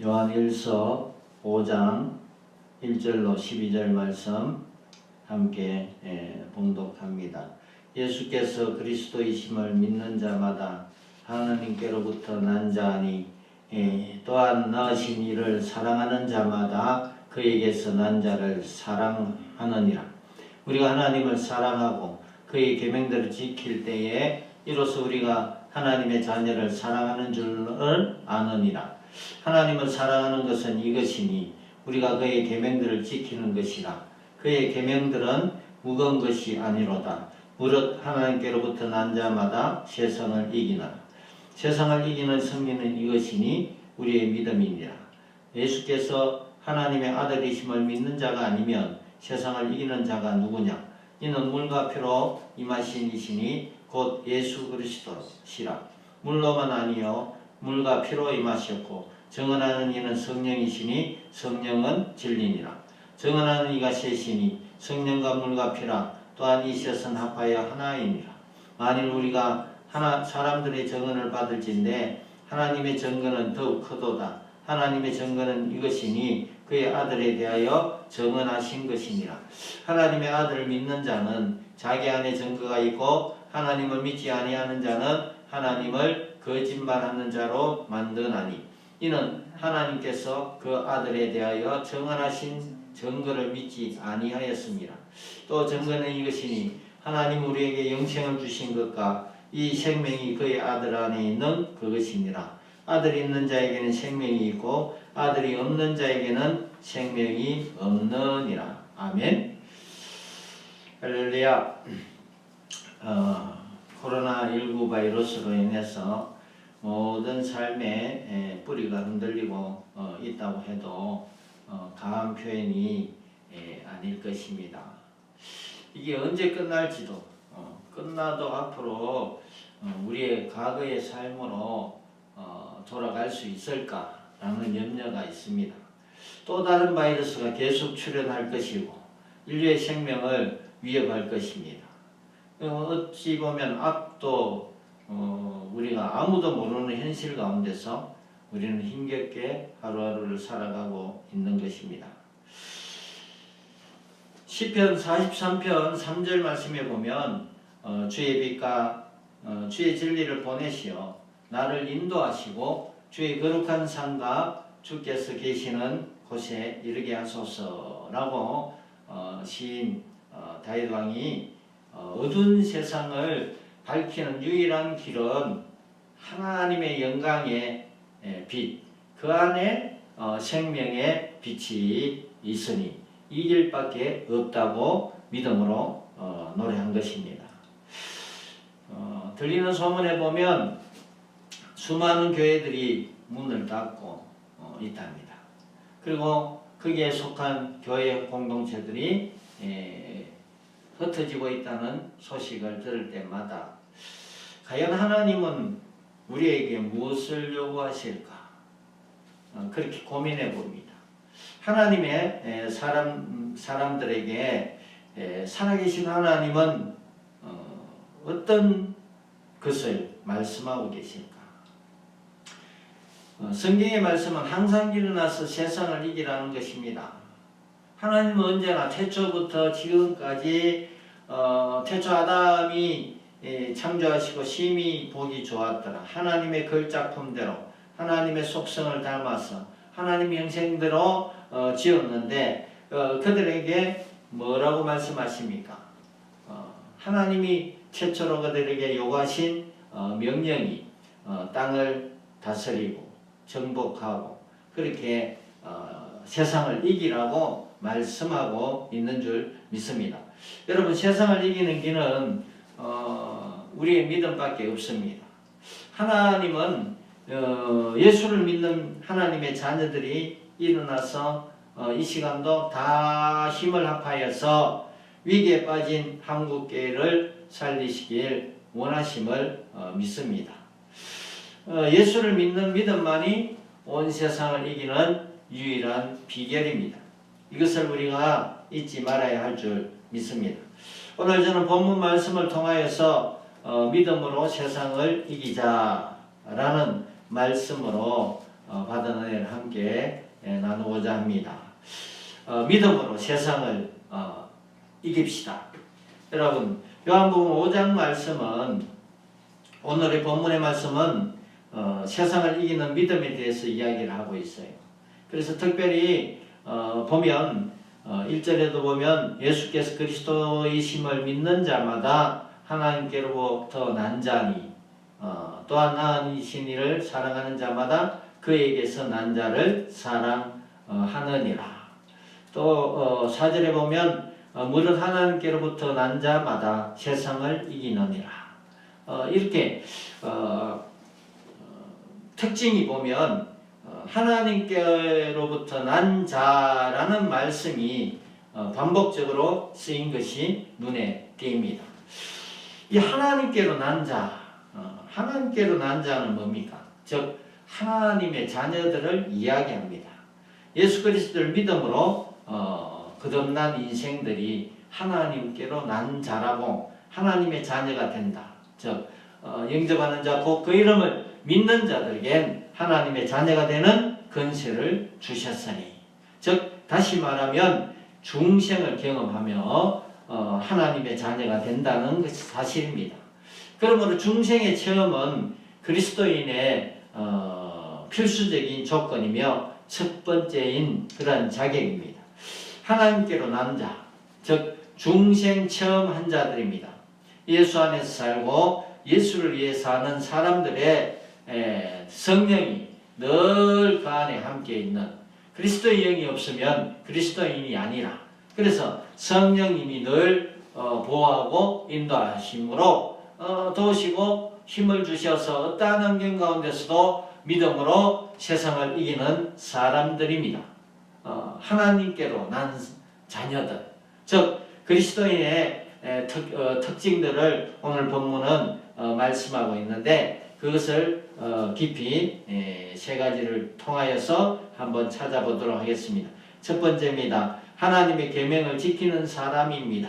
요한일서 5장 1절로 12절 말씀 함께 봉독합니다. 예수께서 그리스도이심을 믿는 자마다 하나님께로부터 난 자니 또한 낳으신 이를 사랑하는 자마다 그에게서 난 자를 사랑하느니라. 우리가 하나님을 사랑하고 그의 계명들을 지킬 때에 이로써 우리가 하나님의 자녀를 사랑하는 줄을 아느니라. 하나님을 사랑하는 것은 이것이니 우리가 그의 계명들을 지키는 것이라. 그의 계명들은 무거운 것이 아니로다. 무릇 하나님께로부터 난 자마다 세상을 이기노라. 세상을 이기는 승리는 이것이니 우리의 믿음이니라. 예수께서 하나님의 아들이심을 믿는 자가 아니면 세상을 이기는 자가 누구냐? 이는 물과 피로 임하신 이시니 곧 예수 그리스도시라. 물로만 아니요 물과 피로 임하셨고 정언하는 이는 성령이시니 성령은 진리니라. 정언하는 이가 셋이니 성령과 물과 피라. 또한 이 셋은 합하여 하나이니라. 만일 우리가 사람들의 정언을 받을진대 하나님의 증거는 더욱 크도다. 하나님의 증거는 이것이니 그의 아들에 대하여 정언하신 것이니라. 하나님의 아들을 믿는 자는 자기 안에 증거가 있고 하나님을 믿지 아니하는 자는 하나님을 거짓말하는 자로 만드나니 이는 하나님께서 그 아들에 대하여 정언하신 증거를 믿지 아니하였습니다. 또 증거는 이것이니 하나님 우리에게 영생을 주신 것과 이 생명이 그의 아들 안에 있는 그것이니라. 아들이 있는 자에게는 생명이 있고 아들이 없는 자에게는 생명이 없느니라. 아멘. 할렐루야. 코로나19 바이러스로 인해서 모든 삶의 뿌리가 흔들리고 있다고 해도 과한 표현이 아닐 것입니다. 이게 언제 끝날지도 끝나도 앞으로 우리의 과거의 삶으로 돌아갈 수 있을까라는 염려가 있습니다. 또 다른 바이러스가 계속 출현할 것이고 인류의 생명을 위협할 것입니다. 어찌 보면 앞도 우리가 아무도 모르는 현실 가운데서 우리는 힘겹게 하루하루를 살아가고 있는 것입니다. 시편 43편 3절 말씀에 보면 주의 빛과 주의 진리를 보내시어 나를 인도하시고 주의 거룩한 산과 주께서 계시는 곳에 이르게 하소서라고 시인 다윗 왕이 어두운 세상을 밝히는 유일한 길은 하나님의 영광의 빛, 그 안에 생명의 빛이 있으니 이 길밖에 없다고 믿음으로 노래한 것입니다. 들리는 소문에 보면 수많은 교회들이 문을 닫고 있답니다. 그리고 거기에 속한 교회 공동체들이 흩어지고 있다는 소식을 들을 때마다 과연 하나님은 우리에게 무엇을 요구하실까? 그렇게 고민해 봅니다. 하나님의 사람들에게 살아계신 하나님은 어떤 것을 말씀하고 계실까? 성경의 말씀은 항상 일어나서 세상을 이기라는 것입니다. 하나님은 언제나 태초부터 지금까지 태초 아담이 창조하시고 심히 보기 좋았더라. 하나님의 걸작품대로 하나님의 속성을 닮아서 하나님의 형상대로 지었는데 그들에게 뭐라고 말씀하십니까? 하나님이 최초로 그들에게 요구하신 명령이 땅을 다스리고 정복하고 그렇게 세상을 이기라고 말씀하고 있는 줄 믿습니다. 여러분, 세상을 이기는 길은 우리의 믿음밖에 없습니다. 하나님은 예수를 믿는 하나님의 자녀들이 일어나서 이 시간도 다 힘을 합하여서 위기에 빠진 한국교회를 살리시길 원하심을 믿습니다. 예수를 믿는 믿음만이 온 세상을 이기는 유일한 비결입니다. 이것을 우리가 잊지 말아야 할 줄 믿습니다. 오늘 저는 본문 말씀을 통하여서 믿음으로 세상을 이기자라는 말씀으로 받은 은혜를 함께 나누고자 합니다. 믿음으로 세상을 이깁시다. 여러분, 요한복음 5장 말씀은, 오늘의 본문의 말씀은 세상을 이기는 믿음에 대해서 이야기를 하고 있어요. 그래서 특별히 보면 1절에도 보면 예수께서 그리스도이심을 믿는 자마다 하나님께로부터 난 자니 또한 하나님이신 이를 사랑하는 자마다 그에게서 난 자를 사랑하느니라. 또 4절에 보면 무릇 하나님께로부터 난 자마다 세상을 이기느니라. 이렇게 특징이 보면 하나님께로부터 난 자라는 말씀이 반복적으로 쓰인 것이 눈에 띄입니다. 이 하나님께로 난 자, 하나님께로 난 자는 뭡니까? 즉 하나님의 자녀들을 이야기합니다. 예수 그리스도를 믿음으로 거듭난 인생들이 하나님께로 난 자라고 하나님의 자녀가 된다. 즉 영접하는 자 곧 그 이름을 믿는 자들에겐 하나님의 자녀가 되는 권세를 주셨으니, 즉 다시 말하면 중생을 경험하며 하나님의 자녀가 된다는 것이 사실입니다. 그러므로 중생의 체험은 그리스도인의 필수적인 조건이며 첫 번째인 그런 자격입니다. 하나님께로 난 자, 즉 중생 체험한 자들입니다. 예수 안에서 살고 예수를 위해 사는 사람들의 성령이 늘 그 안에 함께 있는, 그리스도의 영이 없으면 그리스도인이 아니라, 그래서 성령님이 늘 보호하고 인도하심으로 도우시고 힘을 주셔서 어떠한 환경 가운데서도 믿음으로 세상을 이기는 사람들입니다. 하나님께로 난 자녀들, 즉 그리스도인의 특징들을 오늘 본문은 말씀하고 있는데, 그것을 깊이 세 가지를 통하여서 한번 찾아보도록 하겠습니다. 첫 번째입니다. 하나님의 계명을 지키는 사람입니다.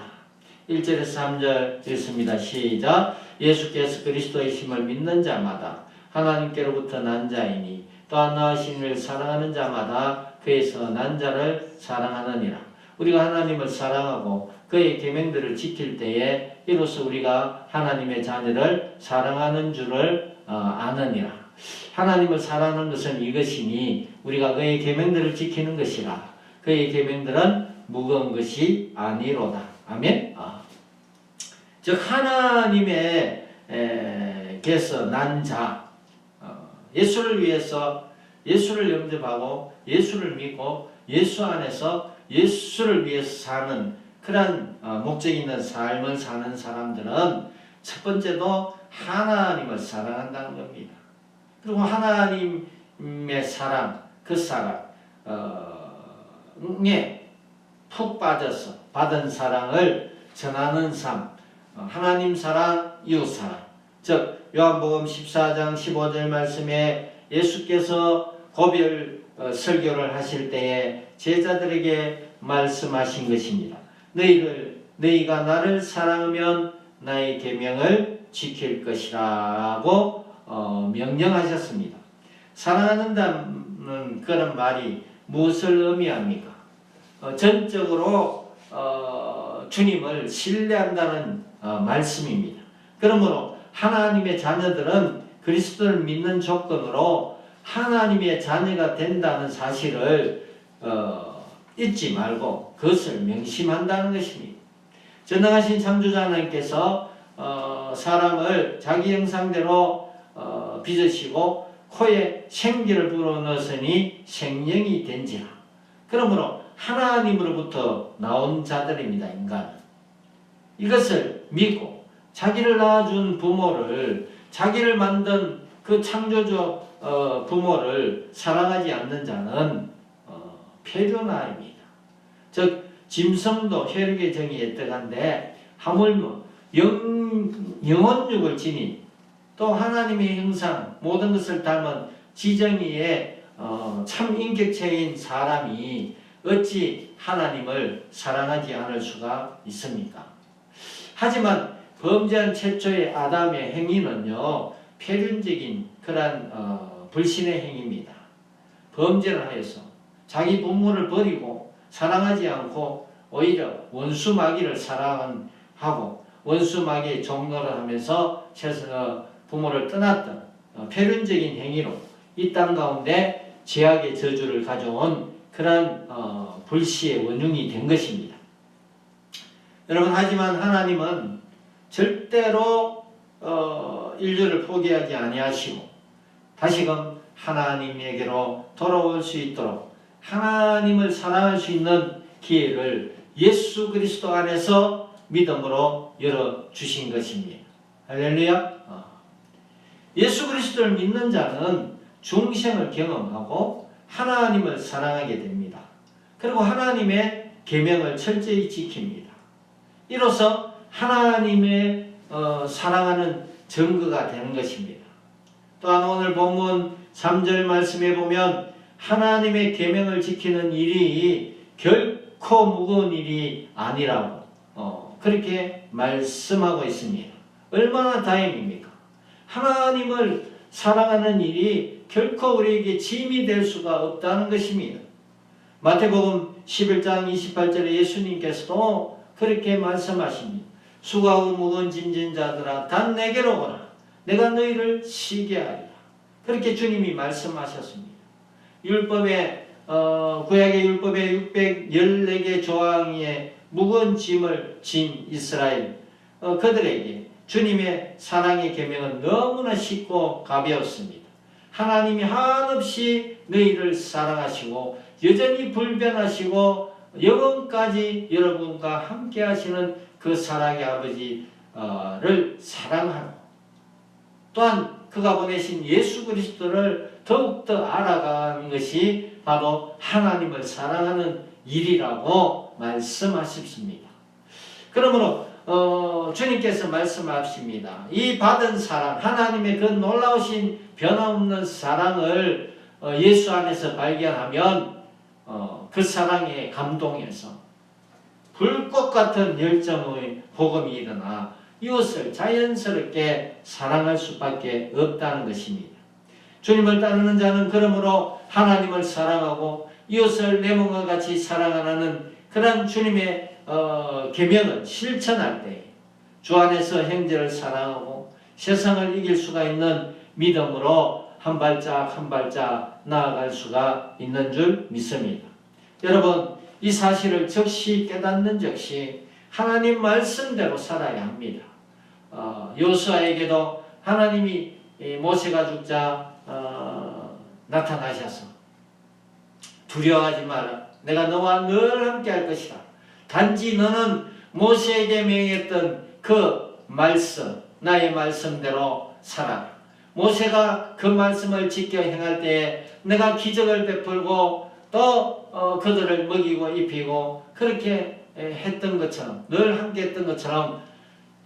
1절에서 3절 읽습니다. 시작. 예수께서 그리스도이심을 믿는 자마다 하나님께로부터 난 자이니 또한 나으신 이를 사랑하는 자마다 그에서 난 자를 사랑하느니라. 우리가 하나님을 사랑하고 그의 계명들을 지킬 때에 이로써 우리가 하나님의 자녀를 사랑하는 줄을 아느니라. 하나님을 사랑하는 것은 이것이니 우리가 그의 계명들을 지키는 것이라. 그의 계명들은 무거운 것이 아니로다. 아멘. 즉 하나님께서 난 자, 예수를 위해서 예수를 영접하고 예수를 믿고 예수 안에서 예수를 위해서 사는 그런 목적 있는 삶을 사는 사람들은 첫 번째도 하나님을 사랑한다는 겁니다. 그리고 하나님의 사랑, 그 사랑에 푹 빠져서 받은 사랑을 전하는 삶, 하나님 사랑, 이웃 사랑. 즉 요한복음 14장 15절 말씀에 예수께서 고별 설교를 하실 때에 제자들에게 말씀하신 것입니다. 너희가 나를 사랑하면 나의 계명을 지킬 것이라고 명령하셨습니다. 사랑한다는 그런 말이 무엇을 의미합니까? 전적으로 주님을 신뢰한다는 말씀입니다. 그러므로 하나님의 자녀들은 그리스도를 믿는 조건으로 하나님의 자녀가 된다는 사실을 잊지 말고 그것을 명심한다는 것입니다. 전능하신 창조자 하나님께서 사람을 자기 형상대로 빚으시고 코에 생기를 불어넣으시니 생명이 된지라. 그러므로 하나님으로부터 나온 자들입니다. 인간은 이것을 믿고 자기를 낳아준 부모를, 자기를 만든 그 창조주 부모를 사랑하지 않는 자는 폐륜아입니다. 즉 짐승도 혈육의 정이 애떡한데 하물며 영혼육을 지닌 또 하나님의 형상 모든 것을 닮은 지정의의 참 인격체인 사람이 어찌 하나님을 사랑하지 않을 수가 있습니까? 하지만 범죄한 최초의 아담의 행위는요 폐륜적인 그런 불신의 행위입니다. 범죄를 하여서 자기 부모를 버리고 사랑하지 않고 오히려 원수 마귀를 사랑하고 원수 마귀의 종노를 하면서 부모를 떠났던 패륜적인 행위로 이 땅 가운데 죄악의 저주를 가져온 그런 불시의 원흉이 된 것입니다. 여러분, 하지만 하나님은 절대로 인류를 포기하지 아니하시고 다시금 하나님에게로 돌아올 수 있도록 하나님을 사랑할 수 있는 기회를 예수 그리스도 안에서 믿음으로 열어주신 것입니다. 할렐루야. 예수 그리스도를 믿는 자는 중생을 경험하고 하나님을 사랑하게 됩니다. 그리고 하나님의 계명을 철저히 지킵니다. 이로써 하나님의 사랑하는 증거가 되는 것입니다. 또한 오늘 본문 3절 말씀에 보면 하나님의 계명을 지키는 일이 결코 무거운 일이 아니라고 그렇게 말씀하고 있습니다. 얼마나 다행입니까? 하나님을 사랑하는 일이 결코 우리에게 짐이 될 수가 없다는 것입니다. 마태복음 11장 28절에 예수님께서도 그렇게 말씀하십니다. 수고하고 무거운 짐진 자들아 단 내게로 오라. 내가 너희를 쉬게 하리라. 그렇게 주님이 말씀하셨습니다. 율법의 구약의 율법의 614개 조항에 무거운 짐을 진 이스라엘 그들에게 주님의 사랑의 계명은 너무나 쉽고 가벼웠습니다. 하나님이 한없이 너희를 사랑하시고 여전히 불변하시고 영원까지 여러분과 함께 하시는 그 사랑의 아버지를 사랑하고 또한 그가 보내신 예수 그리스도를 더욱더 알아가는 것이 바로 하나님을 사랑하는 일이라고 말씀하십니다. 그러므로 주님께서 말씀하십니다. 이 받은 사랑, 하나님의 그 놀라우신 변함없는 사랑을 예수 안에서 발견하면 그 사랑에 감동해서 불꽃 같은 열정의 복음이 일어나 이웃을 자연스럽게 사랑할 수밖에 없다는 것입니다. 주님을 따르는 자는 그러므로 하나님을 사랑하고 이웃을 내 몸과 같이 사랑하는 그런 주님의 계명을 실천할 때 주 안에서 형제를 사랑하고 세상을 이길 수가 있는 믿음으로 한 발짝 한 발짝 나아갈 수가 있는 줄 믿습니다. 여러분, 이 사실을 적시 깨닫는 적시 하나님 말씀대로 살아야 합니다. 여호수아에게도 하나님이 모세가 죽자 나타나셔서 두려워하지 마라. 내가 너와 늘 함께 할 것이다. 단지 너는 모세에게 명했던 그 말씀, 나의 말씀대로 살아라. 모세가 그 말씀을 지켜 행할 때에 내가 기적을 베풀고 또 그들을 먹이고 입히고 그렇게 했던 것처럼 늘 함께 했던 것처럼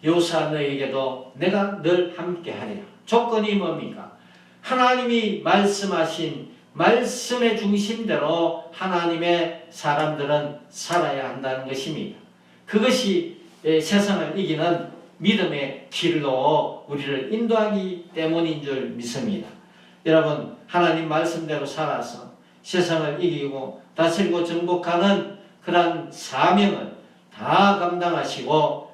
여호수아 너에게도 내가 늘 함께 하리라. 조건이 뭡니까? 하나님이 말씀하신 말씀의 중심대로 하나님의 사람들은 살아야 한다는 것입니다. 그것이 세상을 이기는 믿음의 길로 우리를 인도하기 때문인 줄 믿습니다. 여러분, 하나님 말씀대로 살아서 세상을 이기고 다스리고 정복하는 그러한 사명을 다 감당하시고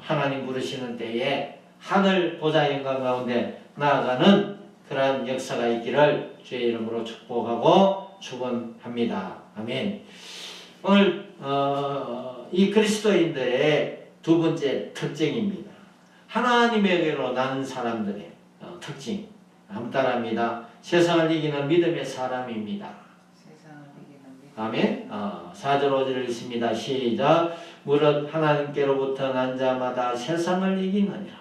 하나님 부르시는 때에 하늘 보좌 영광 가운데 나아가는 그러한 역사가 있기를 주의 이름으로 축복하고 축원합니다. 아멘. 오늘 이 그리스도인들의 두 번째 특징입니다. 하나님에게로 나는 사람들의 특징. 간단합니다. 세상을 이기는 믿음의 사람입니다. 아멘. 4절 5절을 읽습니다. 시작. 무릇 하나님께로부터 난 자마다 세상을 이기느니라.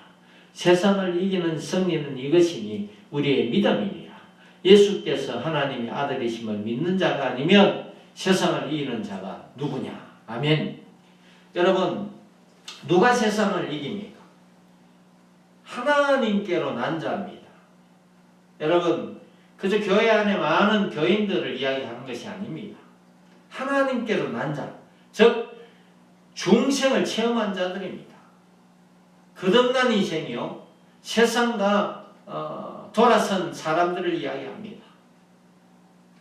세상을 이기는 승리는 이것이니 우리의 믿음이니라. 예수께서 하나님의 아들이심을 믿는 자가 아니면 세상을 이기는 자가 누구냐. 아멘. 여러분, 누가 세상을 이깁니까? 하나님께로 난 자입니다. 여러분, 그저 교회 안에 많은 교인들을 이야기하는 것이 아닙니다. 하나님께로 난 자, 즉 중생을 체험한 자들입니다. 거듭난 인생이요, 세상과 돌아선 사람들을 이야기합니다.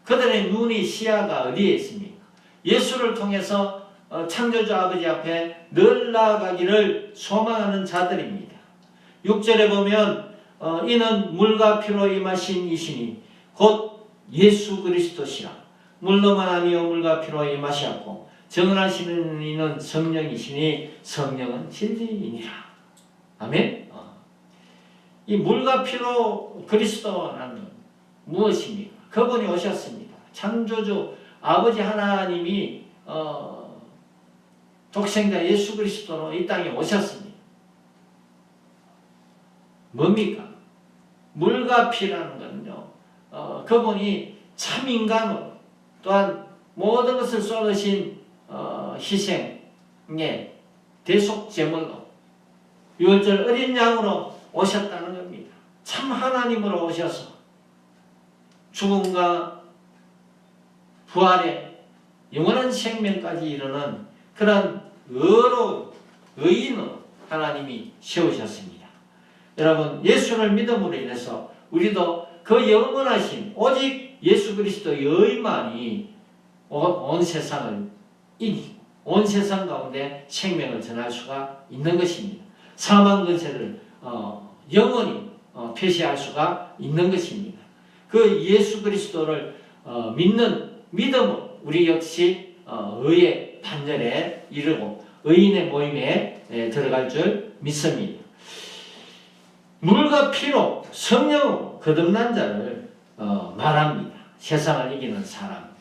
그들의 눈이 시야가 어디에 있습니까? 예수를 통해서 창조주 아버지 앞에 늘 나아가기를 소망하는 자들입니다. 6절에 보면 이는 물과 피로 임하신 이시니 곧 예수 그리스도시라. 물로만 아니요 물과 피로 임하셨고 정언하시는 이는 성령이시니 성령은 진리이니라. 아멘. 이 물과 피로 그리스도라는 무엇입니까? 그분이 오셨습니다. 창조주 아버지 하나님이 독생자 예수 그리스도로 이 땅에 오셨습니다. 뭡니까? 물과 피라는 것은요, 그분이 참 인간으로 또한 모든 것을 쏟으신 희생의 대속제물로 유월절 어린 양으로 오셨다는 겁니다. 참 하나님으로 오셔서 죽음과 부활의 영원한 생명까지 이르는 그런 의로운 의인으로 하나님이 세우셨습니다. 여러분, 예수를 믿음으로 인해서 우리도 그 영원하신 오직 예수 그리스도의 의만이 온 세상을 이기고 온 세상 가운데 생명을 전할 수가 있는 것입니다. 사망 근세를 영원히 폐시할 수가 있는 것입니다. 그 예수 그리스도를 믿는 믿음으로 우리 역시 의의 판결에 이르고 의인의 모임에 들어갈 줄 믿습니다. 물과 피로 성령으로 거듭난 자를 말합니다. 세상을 이기는 사람.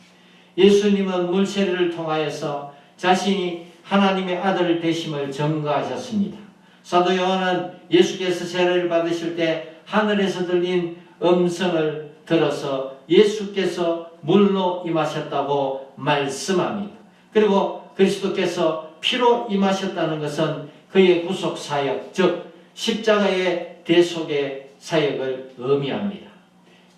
예수님은 물세례를 통하여서 자신이 하나님의 아들 되심을 증거하셨습니다. 사도 요한은 예수께서 세례를 받으실 때 하늘에서 들린 음성을 들어서 예수께서 물로 임하셨다고 말씀합니다. 그리고 그리스도께서 피로 임하셨다는 것은 그의 구속 사역, 즉 십자가의 대속의 사역을 의미합니다.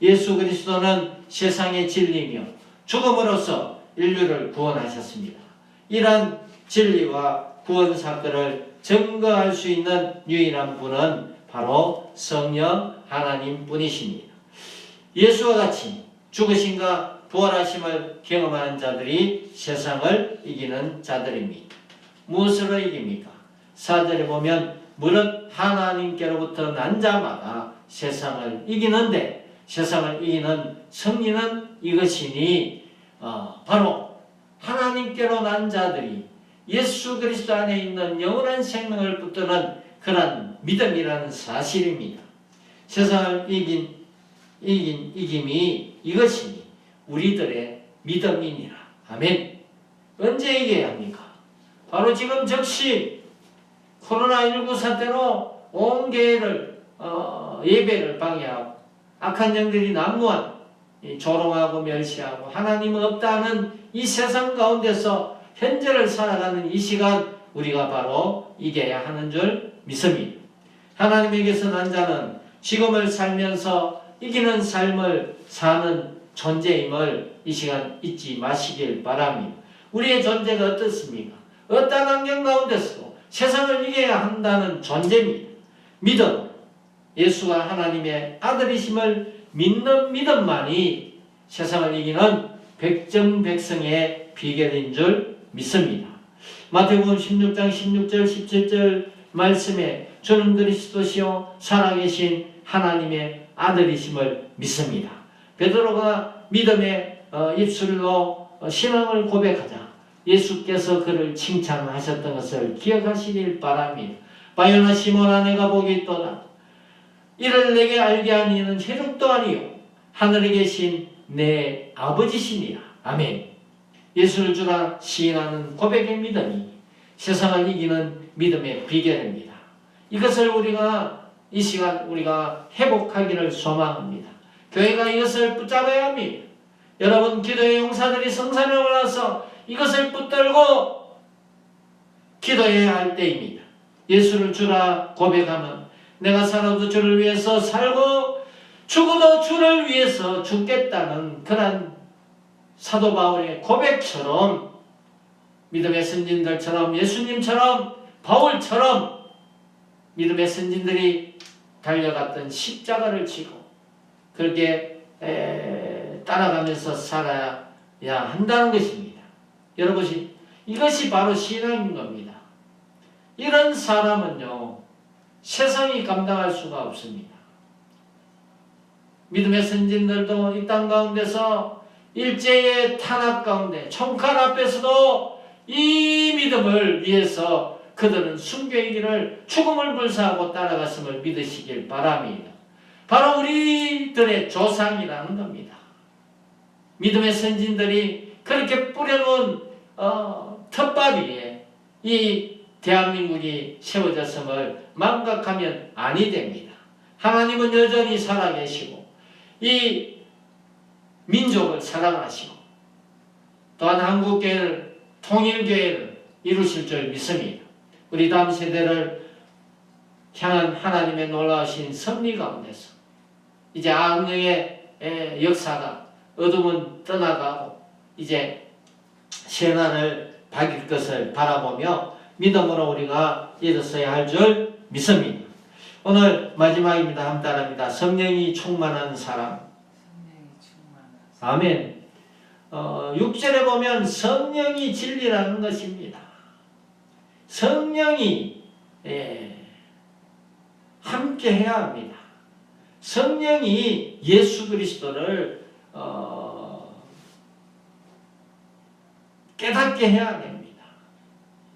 예수 그리스도는 세상의 진리며 죽음으로써 인류를 구원하셨습니다. 이러한 진리와 구원 사건을 증거할 수 있는 유일한 분은 바로 성령 하나님 뿐이십니다. 예수와 같이 죽으심과 부활하심을 경험하는 자들이 세상을 이기는 자들입니다. 무엇으로 이깁니까? 4절에 보면 무릇 하나님께로부터 난 자마다 세상을 이기는데 세상을 이기는 승리는 이것이니 바로 하나님께로 난 자들이 예수 그리스도 안에 있는 영원한 생명을 붙드는 그런 믿음이라는 사실입니다. 세상을 이김이 이것이니 우리들의 믿음이니라. 아멘. 언제 이겨야 합니까? 바로 지금 즉시 코로나19 사태로 온 교회를 예배를 방해하고 악한 영들이 난무한 조롱하고 멸시하고 하나님은 없다는 이 세상 가운데서 현재를 살아가는 이 시간 우리가 바로 이겨야 하는 줄 믿습니다. 하나님에게서 난 자는 지금을 살면서 이기는 삶을 사는 존재임을 이 시간 잊지 마시길 바랍니다. 우리의 존재가 어떻습니까? 어떤 환경 가운데서도 세상을 이겨야 한다는 존재입니다. 믿음, 예수가 하나님의 아들이심을 믿는 믿음만이 세상을 이기는 백정백성의 비결인 줄 믿습니다. 마태복음 16장 16절 17절 말씀에 주는 그리스도시요 살아계신 하나님의 아들이심을 믿습니다. 베드로가 믿음의 입술로 신앙을 고백하자 예수께서 그를 칭찬하셨던 것을 기억하시길 바랍니다. 바요나 시몬아 내가 복이 있도다. 이를 내게 알게 한 이는 혈육도 아니요 하늘에 계신 내 아버지시니라. 아멘. 예수를 주라 시인하는 고백의 믿음이 세상을 이기는 믿음의 비결입니다. 이것을 우리가 이 시간 우리가 회복하기를 소망합니다. 교회가 이것을 붙잡아야 합니다. 여러분 기도의 용사들이 성산에 올라서 이것을 붙들고 기도해야 할 때입니다. 예수를 주라 고백하면 내가 살아도 주를 위해서 살고 죽어도 주를 위해서 죽겠다는 그런 사도 바울의 고백처럼 믿음의 선진들처럼 예수님처럼 바울처럼 믿음의 선진들이 달려갔던 십자가를 지고 그렇게 따라가면서 살아야 한다는 것입니다. 여러분, 이것이 바로 신앙인 겁니다. 이런 사람은요, 세상이 감당할 수가 없습니다. 믿음의 선진들도 이 땅 가운데서 일제의 탄압 가운데 총칼 앞에서도 이 믿음을 위해서 그들은 순교의 길을 죽음을 불사하고 따라갔음을 믿으시길 바랍니다. 바로 우리들의 조상이라는 겁니다. 믿음의 선진들이 그렇게 뿌려놓은 텃밭 위에 이 대한민국이 세워졌음을 망각하면 아니 됩니다. 하나님은 여전히 살아계시고 이 민족을 사랑하시고 또한 한국교회를 통일교회를 이루실 줄 믿습니다. 우리 다음 세대를 향한 하나님의 놀라우신 섭리 가운데서 이제 악령의 역사가 어둠은 떠나가고 이제 새날을 밝을 것을 바라보며 믿음으로 우리가 일어서야 할 줄 믿습니다. 오늘 마지막입니다. 함께 따라합니다. 성령이 충만한 사람. 아멘. 6절에 보면 성령이 진리라는 것입니다. 성령이 함께 해야 합니다. 성령이 예수 그리스도를 깨닫게 해야 됩니다.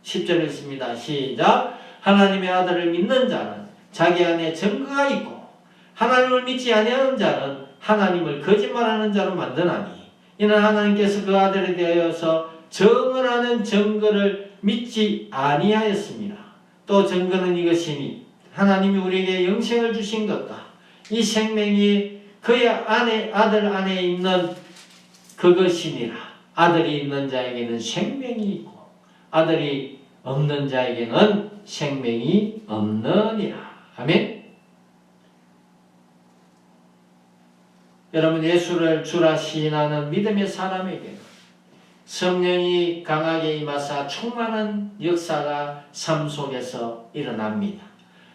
10절에 있습니다. 시작. 하나님의 아들을 믿는 자는 자기 안에 증거가 있고 하나님을 믿지 아니하는 자는 하나님을 거짓말하는 자로 만드나니 이는 하나님께서 그 아들에 대하여서 정을 하는 증거를 믿지 아니하였습니다. 또 증거는 이것이니 하나님이 우리에게 영생을 주신 것과 이 생명이 그의 아들 안에 있는 그것이니라. 아들이 있는 자에게는 생명이 있고 아들이 없는 자에게는 생명이 없느니라. 아멘. 여러분, 예수를 주라 시인하는 믿음의 사람에게 성령이 강하게 임하사 충만한 역사가 삶 속에서 일어납니다.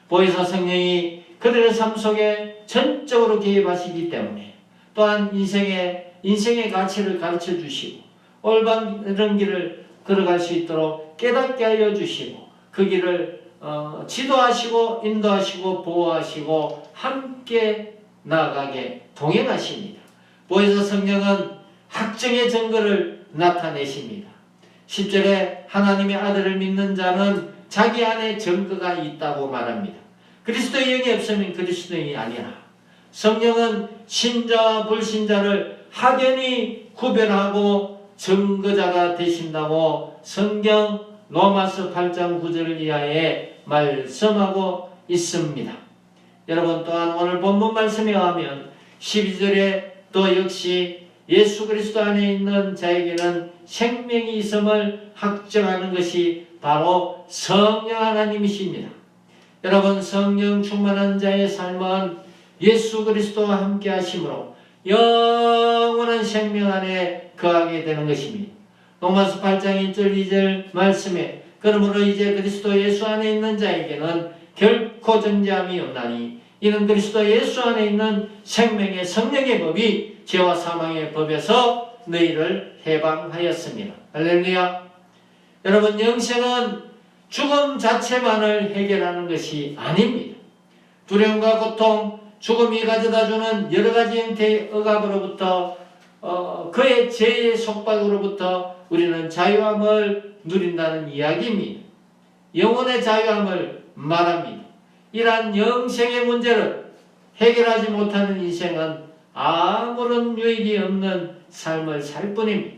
보혜사 성령이 그들의 삶 속에 전적으로 개입하시기 때문에 또한 인생의 가치를 가르쳐 주시고 올바른 길을 걸어갈 수 있도록 깨닫게 하여 주시고 그 길을 지도하시고 인도하시고 보호하시고 함께 나아가게 동행하십니다. 보혜사 성령은 학정의 증거를 나타내십니다. 10절에 하나님의 아들을 믿는 자는 자기 안에 증거가 있다고 말합니다. 그리스도의 영이 없으면 그리스도인이 아니라 성령은 신자와 불신자를 확연히 구별하고 증거자가 되신다고 성경 로마서 8장 9절 이하에 말씀하고 있습니다. 여러분, 또한 오늘 본문 말씀에 의하면 12절에 또 역시 예수 그리스도 안에 있는 자에게는 생명이 있음을 확정하는 것이 바로 성령 하나님이십니다. 여러분, 성령 충만한 자의 삶은 예수 그리스도와 함께 하심으로 영원한 생명 안에 거하게 되는 것입니다. 로마서 8장 1절 2절 말씀에 그러므로 이제 그리스도 예수 안에 있는 자에게는 결코 정죄함이 없나니 이는 그리스도 예수 안에 있는 생명의 성령의 법이 죄와 사망의 법에서 너희를 해방하였습니다. 할렐루야. 여러분, 영생은 죽음 자체만을 해결하는 것이 아닙니다. 두려움과 고통, 죽음이 가져다주는 여러 가지 형태의 억압으로부터 그의 죄의 속박으로부터 우리는 자유함을 누린다는 이야기입니다. 영혼의 자유함을 말합니다. 이러한 영생의 문제를 해결하지 못하는 인생은 아무런 유익이 없는 삶을 살 뿐입니다.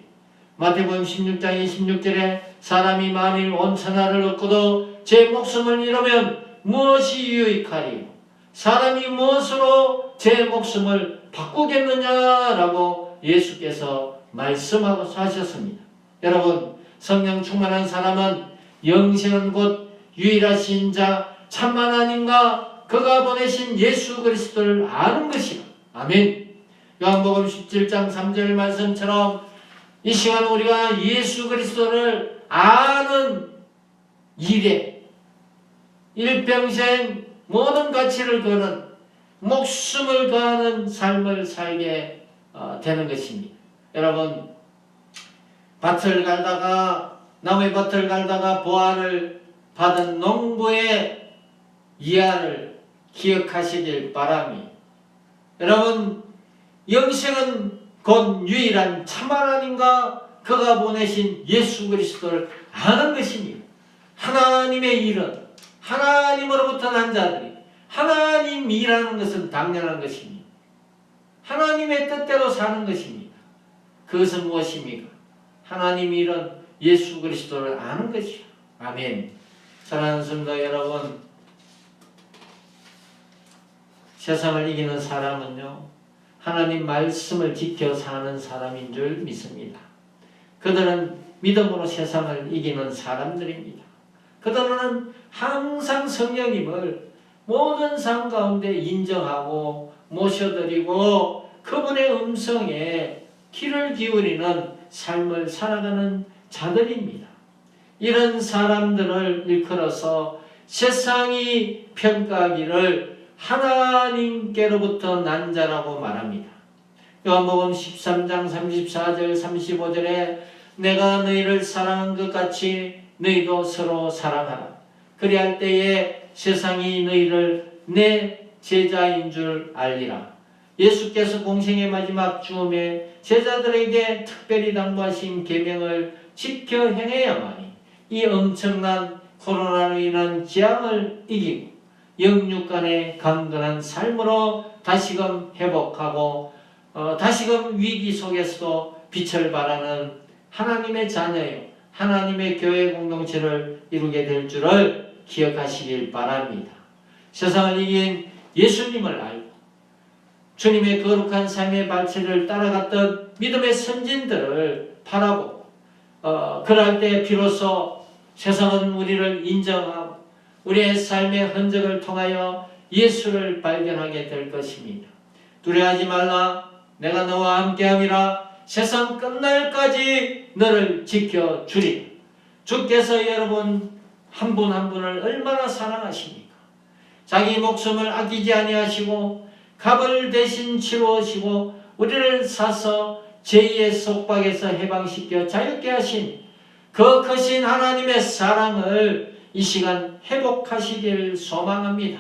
마태복음 16장 26절에 사람이 만일 온 천하를 얻고도 제 목숨을 잃으면 무엇이 유익하리요? 사람이 무엇으로 제 목숨을 바꾸겠느냐라고 예수께서 말씀하고 하셨습니다. 여러분, 성령 충만한 사람은 영생은 곧 유일하신 자 참 하나님과 그가 보내신 예수 그리스도를 아는 것이다. 아멘. 요한복음 17장 3절 말씀처럼 이 시간 우리가 예수 그리스도를 아는 일에 일평생 모든 가치를 거는 목숨을 거하는 삶을 살게 되는 것입니다. 여러분, 나무의 밭을 갈다가 보화를 받은 농부의 이하를 기억하시길 바랍니다. 여러분, 영생은 곧 유일한 참 하나님과 그가 보내신 예수 그리스도를 아는 것입니다. 하나님의 일은 하나님으로부터 난 자들이 하나님이 일하는 것은 당연한 것입니다. 하나님의 뜻대로 사는 것입니다. 그것은 무엇입니까? 하나님의 일은 예수 그리스도를 아는 것이요. 아멘. 사랑하는 성도 여러분, 세상을 이기는 사람은요, 하나님 말씀을 지켜 사는 사람인 줄 믿습니다. 그들은 믿음으로 세상을 이기는 사람들입니다. 그들은 항상 성령님을 모든 삶 가운데 인정하고 모셔드리고 그분의 음성에 귀를 기울이는 삶을 살아가는 자들입니다. 이런 사람들을 일컬어서 세상이 평가하기를 하나님께로부터 난 자라고 말합니다. 요한복음 13장 34절 35절에 내가 너희를 사랑한 것 같이 너희도 서로 사랑하라. 그리할 때에 세상이 너희를 내 제자인 줄 알리라. 예수께서 공생의 마지막 죽음에 제자들에게 특별히 당부하신 계명을 지켜 행해야만이 이 엄청난 코로나로 인한 재앙을 이기고 영육간의 강건한 삶으로 다시금 회복하고 다시금 위기 속에서도 빛을 발하는 하나님의 자녀요 하나님의 교회 공동체를 이루게 될 줄을 기억하시길 바랍니다. 세상을 이긴 예수님을 알고 주님의 거룩한 삶의 발치를 따라갔던 믿음의 선진들을 바라보고 그럴 때 비로소 세상은 우리를 인정하고 우리의 삶의 흔적을 통하여 예수를 발견하게 될 것입니다. 두려워하지 말라. 내가 너와 함께함이라. 세상 끝날까지 너를 지켜주리라. 주께서 여러분 한 분 한 분을 얼마나 사랑하십니까? 자기 목숨을 아끼지 아니하시고 값을 대신 치루시고 우리를 사서 죄의 속박에서 해방시켜 자유케 하신 그 크신 하나님의 사랑을 이 시간 회복하시길 소망합니다.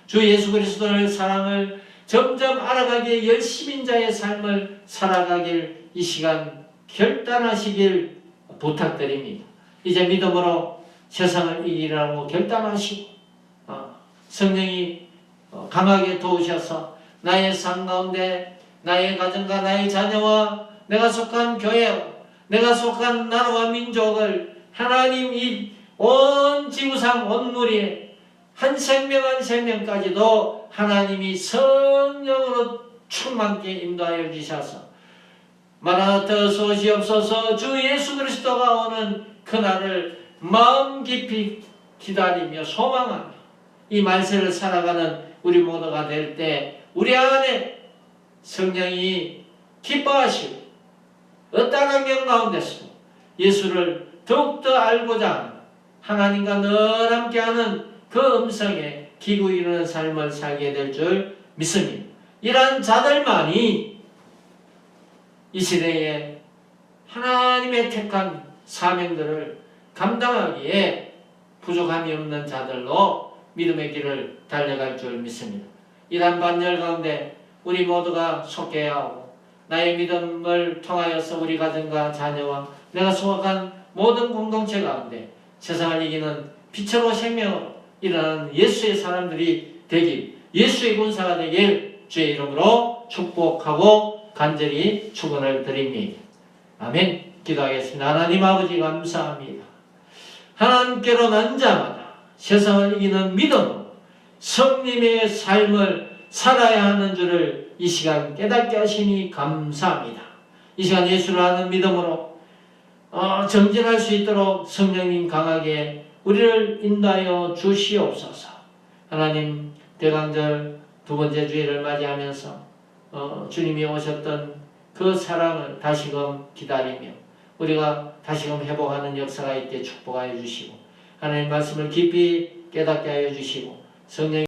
주 예수 그리스도의 사랑을 점점 알아가기에 열심인 자의 삶을 살아가길 이 시간 결단하시길 부탁드립니다. 이제 믿음으로 세상을 이기라고 결단하시고 성령이 강하게 도우셔서 나의 삶 가운데 나의 가정과 나의 자녀와 내가 속한 교회와 내가 속한 나라와 민족을 하나님 이 온 지구상 온 무리에 한 생명 한 생명까지도 하나님이 성령으로 충만케 인도하여 주셔서 마라나타 소시옵소서 주 예수 그리스도가 오는 그날을 마음 깊이 기다리며 소망하며 이 말세를 살아가는 우리 모두가 될 때 우리 안에 성령이 기뻐하시고 어떠한 환경 가운데서 예수를 더욱더 알고자 하는 하나님과 늘 함께하는 그 음성에 기구 이루는 삶을 살게 될 줄 믿습니다. 이러한 자들만이 이 시대에 하나님의 택한 사명들을 감당하기에 부족함이 없는 자들로 믿음의 길을 달려갈 줄 믿습니다. 이러한 반열 가운데 우리 모두가 속해야 하고 나의 믿음을 통하여서 우리 가정과 자녀와 내가 속한 모든 공동체 가운데 세상을 이기는 빛으로 생명으로 일어나는 예수의 사람들이 되길 예수의 군사가 되길 주의 이름으로 축복하고 간절히 축원을 드립니다. 아멘. 기도하겠습니다. 하나님 아버지 감사합니다. 하나님께로 난 자마다 세상을 이기는 믿음으로 성님의 삶을 살아야 하는 줄을 이 시간 깨닫게 하시니 감사합니다. 이 시간 예수를 아는 믿음으로 정진할 수 있도록 성령님 강하게 우리를 인도하여 주시옵소서. 하나님 대강절 두 번째 주일을 맞이하면서 주님이 오셨던 그 사랑을 다시금 기다리며 우리가 다시금 회복하는 역사가 있게 축복하여 주시고 하나님 말씀을 깊이 깨닫게 하여 주시고 성령